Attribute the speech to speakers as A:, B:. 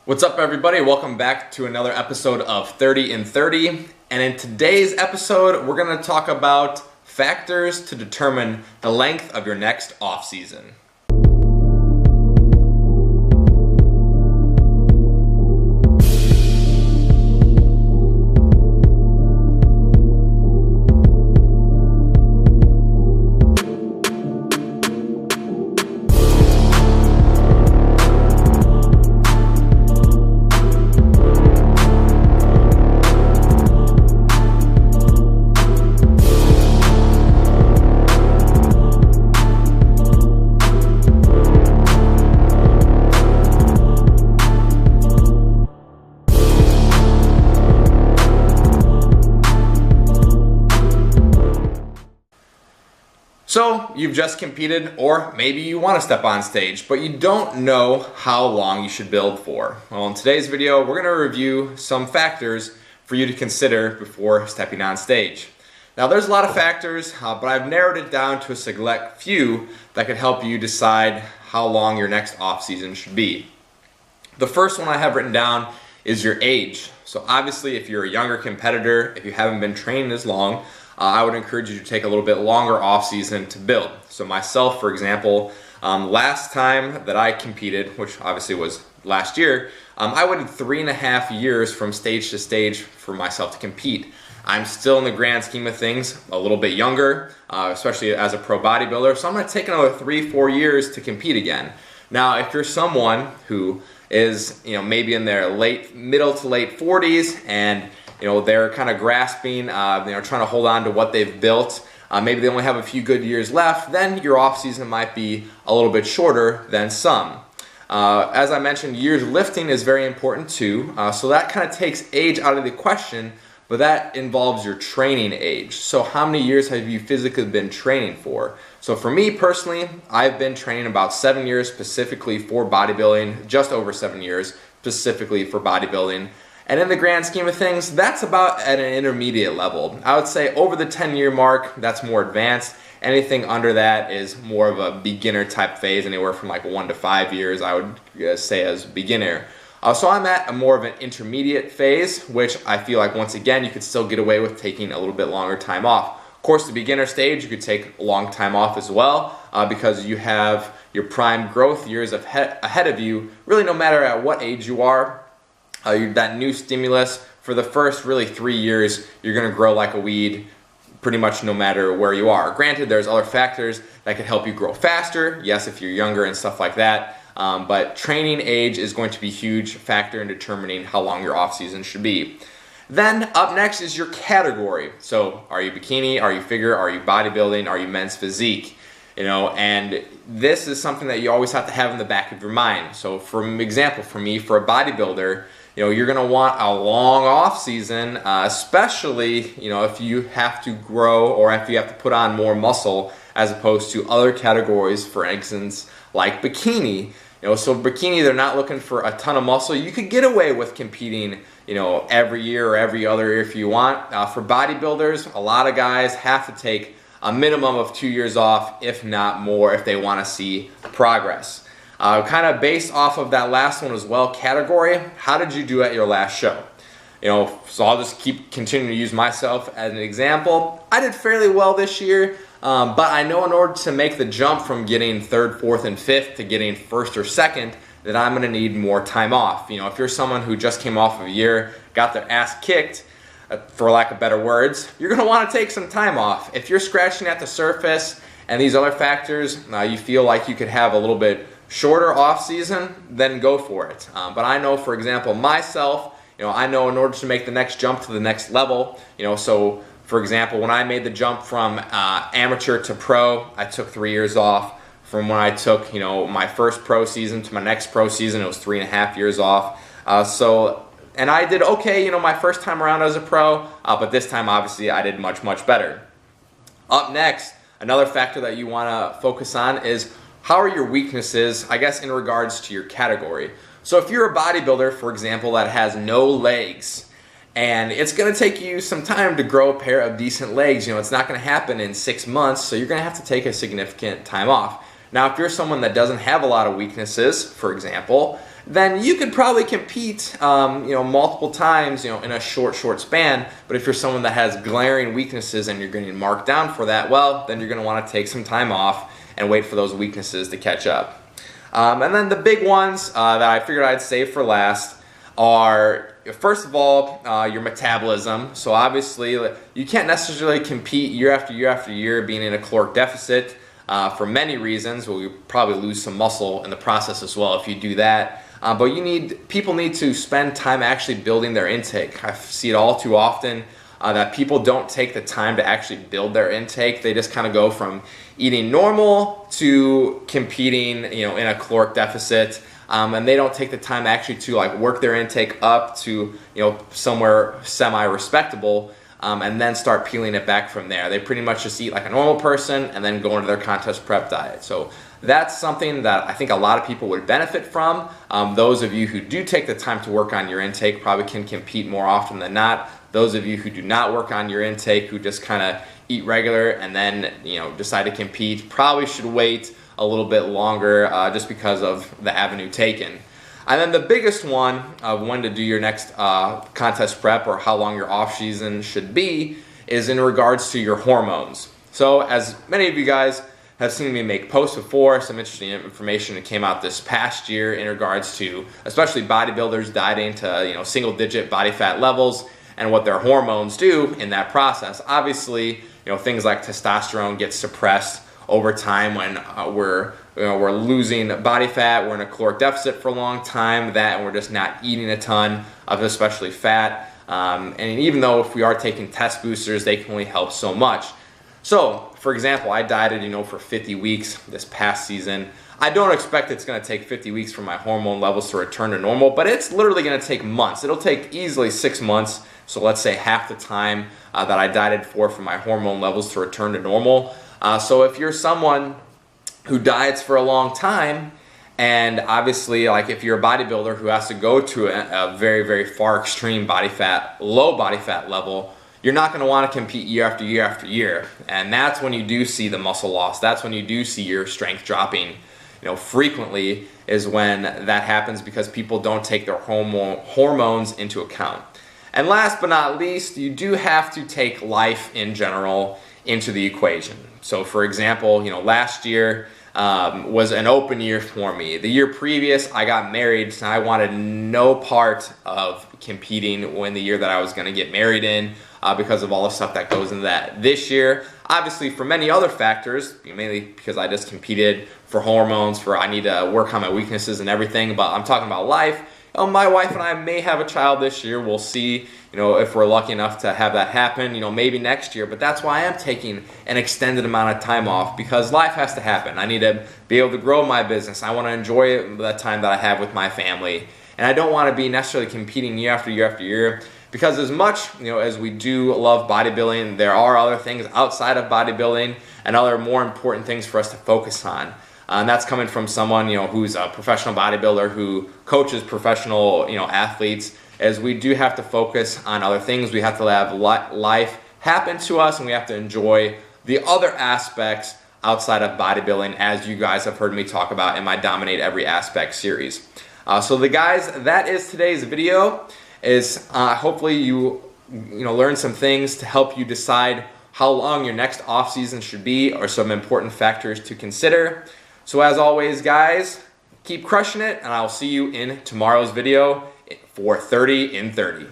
A: What's up, everybody? Welcome back to another episode of 30 in 30. And in today's episode, we're going to talk about factors to determine the length of your next off season. So you've just competed, or maybe you want to step on stage, but you don't know how long you should build for. Well, in today's video, we're going to review some factors for you to consider before stepping on stage. Now, there's a lot of factors, but I've narrowed it down to a select few that could help you decide how long your next off season should be. The first one I have written down is your age. So obviously, if you're a younger competitor, if you haven't been training as long, I would encourage you to take a little bit longer off season to build. So myself, for example, last time that I competed, which obviously was last year, I waited 3.5 years from stage to stage for myself to compete. I'm still, in the grand scheme of things, a little bit younger, especially as a pro bodybuilder, so I'm going to take another 3-4 years to compete again. Now, if you're someone who is, maybe in their middle to late 40s and they're kind of grasping, trying to hold on to what they've built. Maybe they only have a few good years left, then your off season might be a little bit shorter than some. As I mentioned, years lifting is very important too, so that kind of takes age out of the question, but that involves your training age. So how many years have you physically been training for? So for me personally, I've been training about 7 years specifically for bodybuilding, just over 7 years specifically for bodybuilding. And in the grand scheme of things, that's about at an intermediate level. I would say over the 10-year mark, that's more advanced. Anything under that is more of a beginner type phase, anywhere from like 1 to 5 years, I would say, as beginner. So I'm at a more of an intermediate phase, which I feel like, once again, you could still get away with taking a little bit longer time off. Of course, the beginner stage, you could take a long time off as well, because you have your prime growth years ahead of you, really no matter at what age you are. That new stimulus for the first really 3 years, you're going to grow like a weed pretty much no matter where you are. Granted, there's other factors that could help you grow faster, yes, if you're younger and stuff like that, but training age is going to be a huge factor in determining how long your off season should be. Then up next is your category. So are you bikini, are you figure, are you bodybuilding, are you men's physique? And this is something that you always have to have in the back of your mind. So for example, for me, for a bodybuilder, you're going to want a long off season, especially, if you have to grow or if you have to put on more muscle as opposed to other categories, for instance, like bikini. So bikini, they're not looking for a ton of muscle. You could get away with competing, every year or every other year if you want. For bodybuilders, a lot of guys have to take a minimum of 2 years off, if not more, if they want to see progress. Kind of based off of that last one as well, category, how did you do at your last show? So I'll just continue to use myself as an example. I did fairly well this year, but I know in order to make the jump from getting 3rd, 4th, and 5th to getting 1st or 2nd, that I'm going to need more time off. If you're someone who just came off of a year, got their ass kicked, for lack of better words, you're going to want to take some time off. If you're scratching at the surface and these other factors, you feel like you could have a little bit shorter off season, then go for it. But I know, for example, myself, I know in order to make the next jump to the next level, so for example, when I made the jump from amateur to pro, I took 3 years off. From when I took, my first pro season to my next pro season, it was 3.5 years off. And I did okay, my first time around as a pro, but this time, obviously, I did much, much better. Up next, another factor that you want to focus on is how are your weaknesses, I guess, in regards to your category. So if you're a bodybuilder, for example, that has no legs, and it's going to take you some time to grow a pair of decent legs, it's not going to happen in 6 months, so you're going to have to take a significant time off. Now, if you're someone that doesn't have a lot of weaknesses, for example, then you could probably compete, multiple times, in a short span. But if you're someone that has glaring weaknesses and you're getting marked down for that, well, then you're going to want to take some time off and wait for those weaknesses to catch up. And then the big ones that I figured I'd save for last are, first of all, your metabolism. So obviously, you can't necessarily compete year after year after year being in a caloric deficit for many reasons. Well, you probably lose some muscle in the process as well if you do that. But people need to spend time actually building their intake. I see it all too often that people don't take the time to actually build their intake. They just kind of go from eating normal to competing, in a caloric deficit. And they don't take the time actually to work their intake up to somewhere semi-respectable, and then start peeling it back from there. They pretty much just eat like a normal person and then go into their contest prep diet. So that's something that I think a lot of people would benefit from. Those of you who do take the time to work on your intake probably can compete more often than not. Those of you who do not work on your intake, who just kind of eat regular and then decide to compete, probably should wait a little bit longer just because of the avenue taken. And then the biggest one of when to do your next contest prep or how long your off season should be is in regards to your hormones. So as many of you guys have seen me make posts before, some interesting information that came out this past year in regards to especially bodybuilders dieting to single-digit body fat levels and what their hormones do in that process. Obviously, things like testosterone get suppressed over time when we're losing body fat, we're in a caloric deficit for a long time, and we're just not eating a ton of especially fat. And even though if we are taking test boosters, they can only help so much. So, for example, I dieted, for 50 weeks this past season. I don't expect it's going to take 50 weeks for my hormone levels to return to normal, but it's literally going to take months. It'll take easily 6 months, so let's say half the time that I dieted for my hormone levels to return to normal. So if you're someone who diets for a long time, and obviously if you're a bodybuilder who has to go to a very, very far extreme low body fat level, you're not going to want to compete year after year after year. And that's when you do see the muscle loss. That's when you do see your strength dropping. Frequently is when that happens because people don't take their hormones into account. And last but not least, you do have to take life in general into the equation. So for example, last year was an open year for me. The year previous, I got married, and I wanted no part of competing in the year that I was going to get married in because of all the stuff that goes into that. This year, obviously for many other factors, mainly because I just competed for hormones, I need to work on my weaknesses and everything, but I'm talking about life. My wife and I may have a child this year. We'll see, if we're lucky enough to have that happen, maybe next year. But that's why I'm taking an extended amount of time off, because life has to happen. I need to be able to grow my business. I want to enjoy the time that I have with my family. And I don't want to be necessarily competing year after year after year, because as much, as we do love bodybuilding, there are other things outside of bodybuilding and other more important things for us to focus on. And that's coming from someone, who's a professional bodybuilder who coaches professional, athletes, as we do have to focus on other things. We have to have life happen to us, and we have to enjoy the other aspects outside of bodybuilding, as you guys have heard me talk about in my Dominate Every Aspect series. So the guys, that is today's video. Is hopefully you learn some things to help you decide how long your next off season should be, or some important factors to consider. So as always, guys, keep crushing it, and I'll see you in tomorrow's video for 30 in 30.